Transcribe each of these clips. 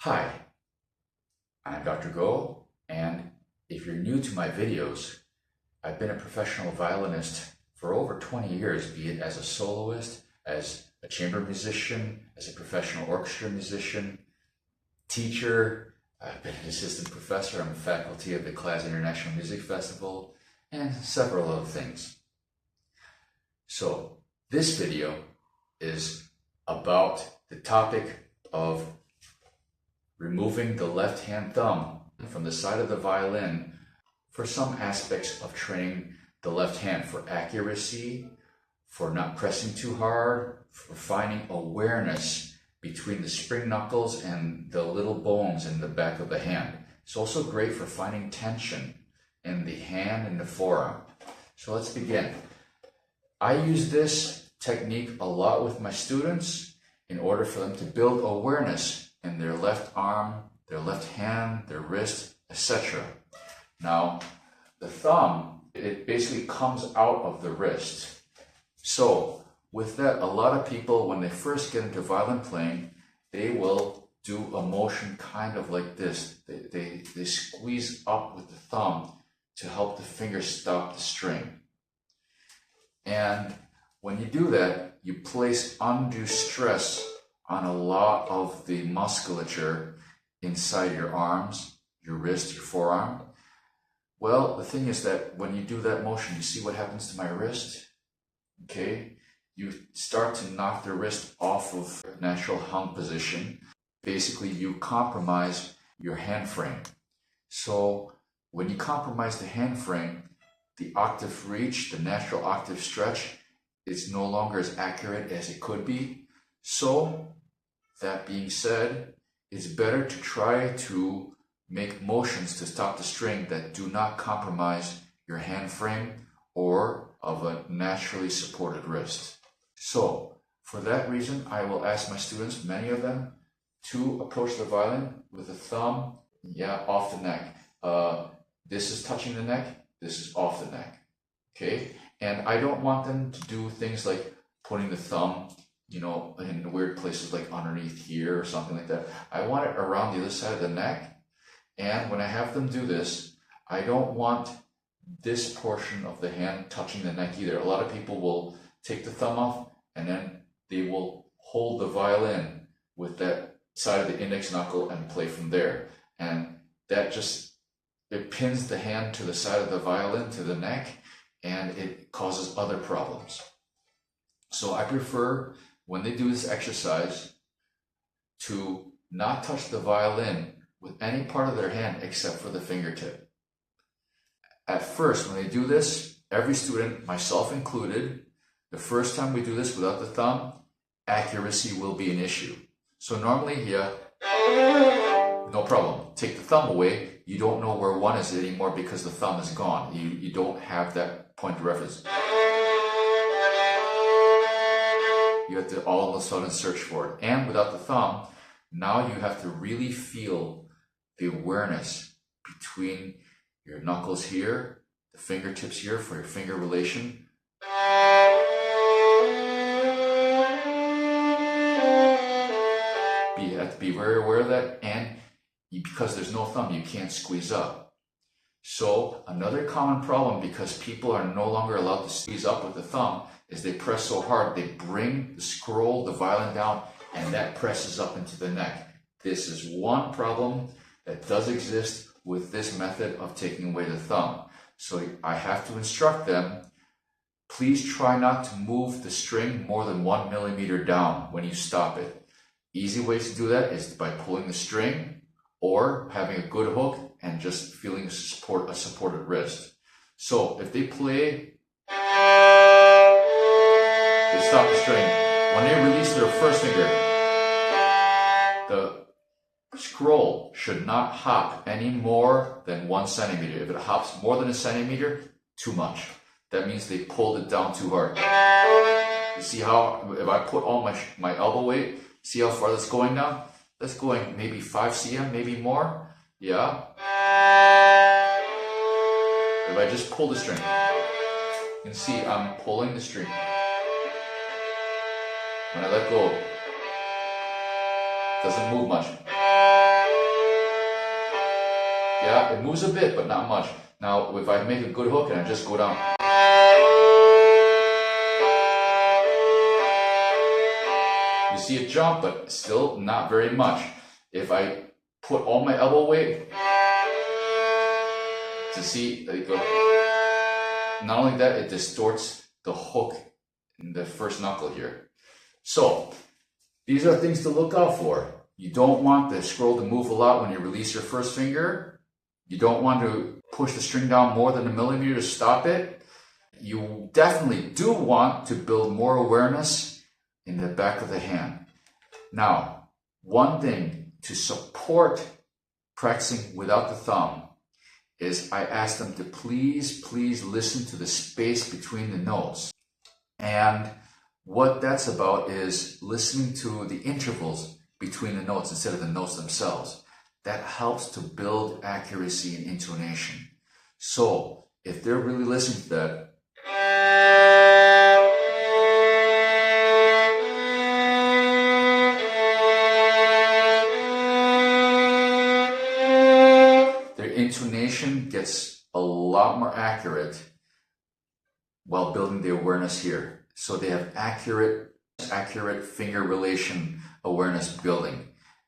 Hi, I'm Dr. Go, and if you're new to my videos, I've been a professional violinist for over 20 years, be it as a soloist, as a chamber musician, as a professional orchestra musician, teacher. I've been an assistant professor. I'm a faculty of the Class International Music Festival, and several other things. So this video is about the topic of removing the left hand thumb from the side of the violin for some aspects of training the left hand, for accuracy, for not pressing too hard, for finding awareness between the spring knuckles and the little bones in the back of the hand. It's also great for finding tension in the hand and the forearm. So let's begin. I use this technique a lot with my students in order for them to build awareness in their left arm, their left hand, their wrist, etc. Now, the thumb, it basically comes out of the wrist. So with that, a lot of people, when they first get into violin playing, they will do a motion kind of like this. They squeeze up with the thumb to help the finger stop the string. And when you do that, you place undue stress on a lot of the musculature inside your arms, your wrist, your forearm. Well, the thing is that when you do that motion, you see what happens to my wrist? Okay, you start to knock the wrist off of natural hung position. Basically, you compromise your hand frame. So when you compromise the hand frame, the octave reach, the natural octave stretch, it's no longer as accurate as it could be. So that being said, it's better to try to make motions to stop the string that do not compromise your hand frame or of a naturally supported wrist. So for that reason, I will ask my students, many of them, to approach the violin with the thumb, off the neck. This is touching the neck, this is off the neck, okay? And I don't want them to do things like putting the thumb, in weird places like underneath here or something like that. I want it around the other side of the neck. And when I have them do this, I don't want this portion of the hand touching the neck either. A lot of people will take the thumb off and then they will hold the violin with that side of the index knuckle and play from there. And that it pins the hand to the side of the violin, to the neck, and it causes other problems. So I prefer, when they do this exercise, to not touch the violin with any part of their hand except for the fingertip. At first, when they do this, every student, myself included, the first time we do this without the thumb, accuracy will be an issue. So normally, no problem. Take the thumb away. You don't know where one is anymore because the thumb is gone. You don't have that point of reference. You have to all of a sudden search for it. And without the thumb, now you have to really feel the awareness between your knuckles here, the fingertips here for your finger relation. You have to be very aware of that, and because there's no thumb, you can't squeeze up. So another common problem, because people are no longer allowed to squeeze up with the thumb, is they press so hard, they bring the scroll, the violin down, and that presses up into the neck. This is one problem that does exist with this method of taking away the thumb. So I have to instruct them, please try not to move the string more than 1 millimeter down when you stop it. Easy ways to do that is by pulling the string or having a good hook and just feeling a supported wrist. So if they play, they stop the string. When they release their first finger, the scroll should not hop any more than 1 centimeter. If it hops more than 1 centimeter, too much. That means they pulled it down too hard. You see how, if I put all my elbow weight, see how far that's going now? That's going maybe 5 cm, maybe more. Yeah. If I just pull the string, you can see I'm pulling the string. When I let go, it doesn't move much. it moves a bit, but not much. Now, if I make a good hook and I just go down, you see it jump, but still not very much. If I put all my elbow weight to see, not only that, it distorts the hook in the first knuckle here. So these are things to look out for. You don't want the scroll to move a lot when you release your first finger. You don't want to push the string down more than a millimeter to stop it. You definitely do want to build more awareness in the back of the hand. Now, one thing to support practicing without the thumb is I ask them to please listen to the space between the notes. And what that's about is listening to the intervals between the notes instead of the notes themselves. That helps to build accuracy and intonation. So if they're really listening to that, their intonation gets a lot more accurate while building the awareness here. So they have accurate finger relation awareness building.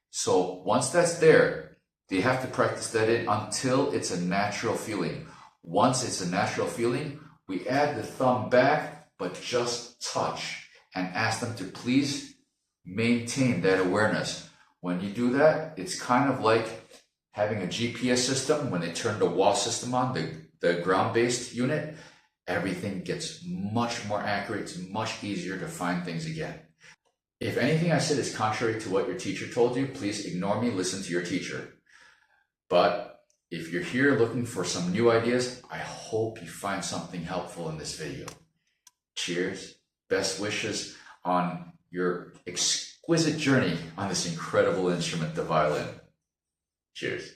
So once that's there, they have to practice that in until it's a natural feeling. Once it's a natural feeling, we add the thumb back, but just touch, and ask them to please maintain that awareness. When you do that, it's kind of like having a GPS system. When they turn the wall system on, the ground-based unit, everything gets much more accurate. It's much easier to find things again. If anything I said is contrary to what your teacher told you, please ignore me, listen to your teacher. But if you're here looking for some new ideas, I hope you find something helpful in this video. Cheers, best wishes on your exquisite journey on this incredible instrument, the violin. Cheers.